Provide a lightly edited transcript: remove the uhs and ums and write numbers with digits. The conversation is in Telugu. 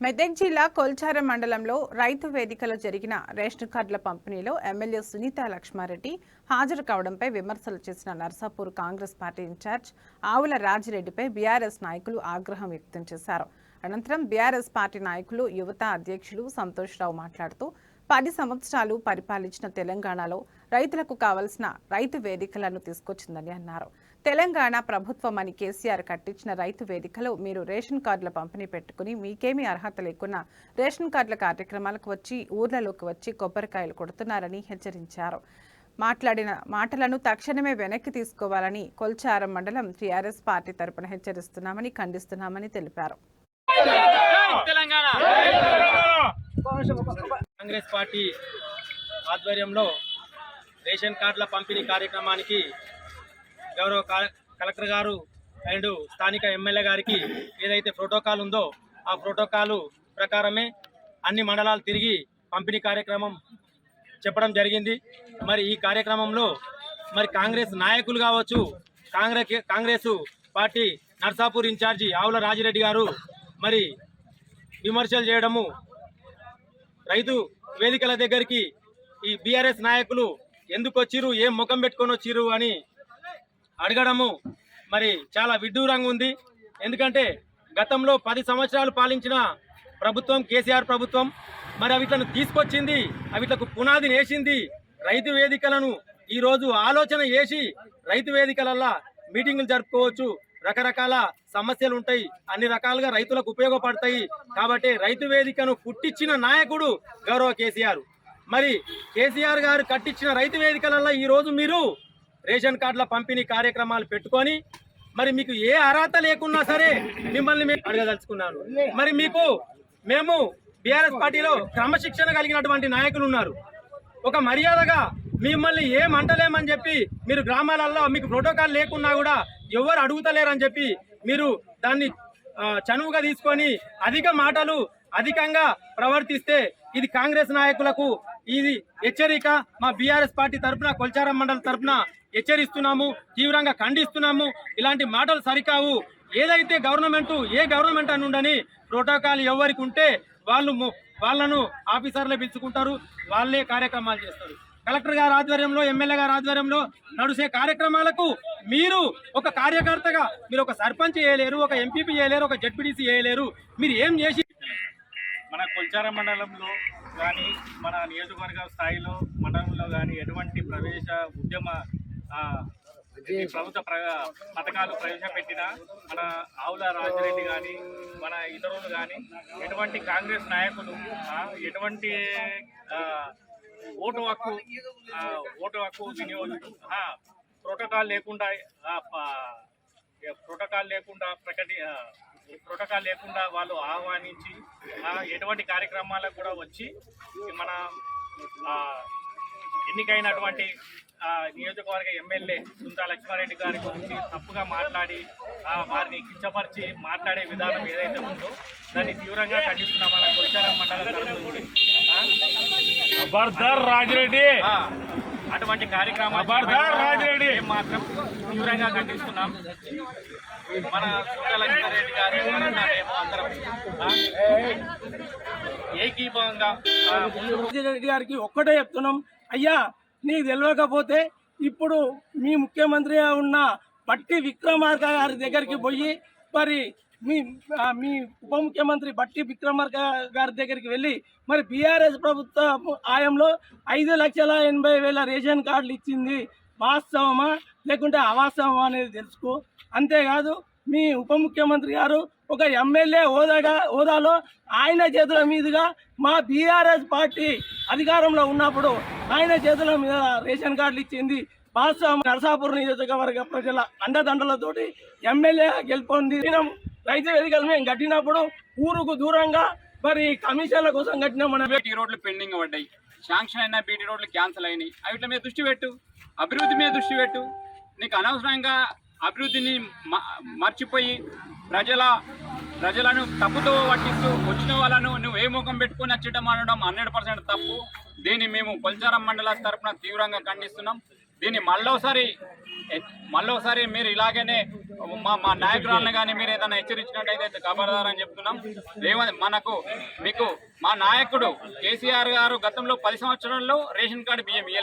మెదక్ జిల్లా కొల్చారం మండలంలో రైతు వేదికలో జరిగిన రేషన్ కార్డుల పంపిణీలో ఎమ్మెల్యే సునీత లక్ష్మారెడ్డి హాజరు కావడంపై విమర్శలు చేసిన నర్సాపూర్ కాంగ్రెస్ పార్టీ ఇన్ఛార్జ్ ఆవుల రాజిరెడ్డిపై బీఆర్ఎస్ నాయకులు ఆగ్రహం వ్యక్తం చేశారు. అనంతరం బీఆర్ఎస్ పార్టీ నాయకులు యువత అధ్యక్షులు సంతోష్రావు మాట్లాడుతూ 10 సంవత్సరాలు పరిపాలించిన తెలంగాణలో రైతులకు కావలసిన రైతు వేదికలను తీసుకొచ్చిందని అన్నారు. తెలంగాణ ప్రభుత్వం అని కేసీఆర్ కట్టించిన రైతు వేదికలో మీరు రేషన్ కార్డుల పంపిణీ పెట్టుకుని మీకేమీ అర్హత లేకున్నా రేషన్ కార్డుల కార్యక్రమాలకు వచ్చి ఊర్లలోకి వచ్చి కొబ్బరికాయలు కొడుతున్నారని హెచ్చరించారు. మాట్లాడిన మాటలను తక్షణమే వెనక్కి తీసుకోవాలని కొల్చారం మండలం టీఆర్ఎస్ పార్టీ తరపున హెచ్చరిస్తున్నామని ఖండిస్తున్నామని తెలిపారు. కాంగ్రెస్ పార్టీ ఆధ్వర్యంలో రేషన్ కార్డుల పంపిణీ కార్యక్రమానికి గౌరవ కలెక్టర్ గారు అండ్ స్థానిక ఎమ్మెల్యే గారికి ఏదైతే ప్రోటోకాల్ ఉందో ఆ ప్రోటోకాల్ ప్రకారమే అన్ని మండలాలు తిరిగి పంపిణీ కార్యక్రమం చెప్పడం జరిగింది. మరి ఈ కార్యక్రమంలో మరి కాంగ్రెస్ నాయకులు కావచ్చు, కాంగ్రెస్ పార్టీ నర్సాపూర్ ఇన్ఛార్జి ఆవుల రాజిరెడ్డి గారు మరి విమర్శలు చేయడము, రైతు వేదికల దగ్గరికి ఈ బీఆర్ఎస్ నాయకులు ఎందుకు వచ్చిరు, ఏం ముఖం పెట్టుకొని వచ్చిరు అని అడగడము మరి చాలా విడ్డూరంగా ఉంది. ఎందుకంటే గతంలో 10 సంవత్సరాలు పాలించిన ప్రభుత్వం కేసీఆర్ ప్రభుత్వం మరి అవిట్లను తీసుకొచ్చింది, అవిట్లకు పునాది వేసింది. రైతు వేదికలను ఈరోజు ఆలోచన చేసి రైతు వేదికలల్లా మీటింగులు జరుపుకోవచ్చు, రకరకాల సమస్యలు ఉంటాయి, అన్ని రకాలుగా రైతులకు ఉపయోగపడతాయి. కాబట్టి రైతు వేదికను పుట్టించిన నాయకుడు గౌరవ కేసీఆర్. మరి కేసీఆర్ గారు కట్టించిన రైతు వేదికలల్లో ఈరోజు మీరు రేషన్ కార్డుల పంపిణీ కార్యక్రమాలు పెట్టుకొని మరి మీకు ఏ అర్హత లేకున్నా సరే మిమ్మల్ని మేము అడగదలుచుకున్నాను. మరి మేము బీఆర్ఎస్ పార్టీలో క్రమశిక్షణ కలిగినటువంటి నాయకులు ఉన్నారు. ఒక మర్యాదగా మిమ్మల్ని ఏమంటలేమని చెప్పి మీరు గ్రామాలలో మీకు ప్రోటోకాల్ లేకున్నా కూడా ఎవరు అడుగుతలేరని చెప్పి మీరు దాన్ని చనువుగా తీసుకొని అధిక మాటలు అధికంగా ప్రవర్తిస్తే ఇది కాంగ్రెస్ నాయకులకు ఇది హెచ్చరిక. మా బీఆర్ఎస్ పార్టీ తరఫున కొల్చారం మండలం తరఫున హెచ్చరిస్తున్నాము, తీవ్రంగా ఖండిస్తున్నాము. ఇలాంటి మాటలు సరికావు. ఏదైతే ఏ గవర్నమెంట్ అని ఉండని ప్రోటోకాల్ ఎవరికి ఉంటే వాళ్ళను ఆఫీసర్లే పిలుచుకుంటారు, వాళ్ళే కార్యక్రమాలు చేస్తారు. కలెక్టర్ గారి ఆధ్వర్యంలో ఎమ్మెల్యే గారి ఆధ్వర్యంలో నడిచే కార్యక్రమాలకు మీరు ఒక కార్యకర్తగా మీరు ఒక సర్పంచ్ చేయలేరు, ఒక ఎంపీపీ చేయలేరు, ఒక జడ్పీటీసీ చేయలేరు. మీరు ఏం చేసి మన కొల్చారం మండలంలో కానీ మన నియోజకవర్గ స్థాయిలో మండలంలో కానీ ఎటువంటి ఉద్యమ ప్రభుత్వ పథకాలు ప్రవేశపెట్టినా మన ఆవుల రాజిరెడ్డి కానీ మన ఇతరులు కానీ ఎటువంటి కాంగ్రెస్ నాయకులు ఎటువంటి ఓటు హక్కు వినియోగం ప్రోటోకాల్ లేకుండా వాళ్ళు ఆహ్వానించి ఎటువంటి కార్యక్రమాలకు కూడా వచ్చి మన ఎన్నికైనటువంటి నియోజకవర్గ ఎమ్మెల్యే సునీత లక్ష్మారెడ్డి గారి గురించి తప్పుగా మాట్లాడి వారిని కించపరిచి మాట్లాడే విధానం ఏదైతే ఉందో దాన్ని తీవ్రంగా ఖండిస్తున్నాం. మన కొల్చారం మండలం రాజిరెడ్డి అటువంటి కార్యక్రమాలు మాత్రం తీవ్రంగా ఖండిస్తున్నాం. మన సునీత లక్ష్మారెడ్డి గారి అందరం ఏకీభవంగా రాజిరెడ్డి గారికి ఒక్కటే చెప్తున్నాం, అయ్యా నీకు తెలియకపోతే ఇప్పుడు మీ ముఖ్యమంత్రిగా ఉన్న బట్టి విక్రమార్క గారి దగ్గరికి పోయి మరి మీ ఉప ముఖ్యమంత్రి బట్టి విక్రమార్క గారి దగ్గరికి వెళ్ళి మరి బీఆర్ఎస్ ప్రభుత్వ ఆయంలో 5,80,000 రేషన్ కార్డులు ఇచ్చింది వాస్తవమా లేకుంటే అవాస్తవమా అనేది తెలుసుకో. అంతేకాదు మీ ఉప ముఖ్యమంత్రి గారు ఒక ఎమ్మెల్యే హోదాలో ఆయన చేతుల మీదుగా మా బీఆర్ఎస్ పార్టీ అధికారంలో ఉన్నప్పుడు ఆయన చేతుల మీద రేషన్ కార్డులు ఇచ్చింది వాస్తవం. నర్సాపూర్ నియోజకవర్గ ప్రజల అండదండలతోటి ఎమ్మెల్యే గెలుపొంది రైతు వేదికలు మేము కట్టినప్పుడు ఊరుకు దూరంగా మరి కమిషన్ల కోసం కట్టిన మన బీటీ రోడ్లు పెండింగ్ పడ్డాయి, శాంక్షన్ అయినా బీటీ రోడ్లు క్యాన్సిల్ అయినాయి. వీటి మీద దృష్టి పెట్టు, అభివృద్ధి మీద దృష్టి పెట్టు. నీకు అనవసరంగా అభివృద్ధిని మర్చిపోయి ప్రజలను తప్పుతో పట్టిస్తూ వచ్చిన వాళ్ళను నువ్వు ఏ ముఖం పెట్టుకుని వచ్చడం అనడం 100% తప్పు. దీన్ని మేము కొల్చారం మండల తరఫున తీవ్రంగా ఖండిస్తున్నాం. దీన్ని మళ్ళోసారి మీరు ఇలాగనే మా నాయకురాలను కానీ మీరు ఏదైనా హెచ్చరించినట్టయితే ఖబర్దారని చెప్తున్నాం. మీకు మా నాయకుడు కేసీఆర్ గారు గతంలో 10 సంవత్సరాల్లో రేషన్ కార్డు బియ్యం ఇయ్యలేదు.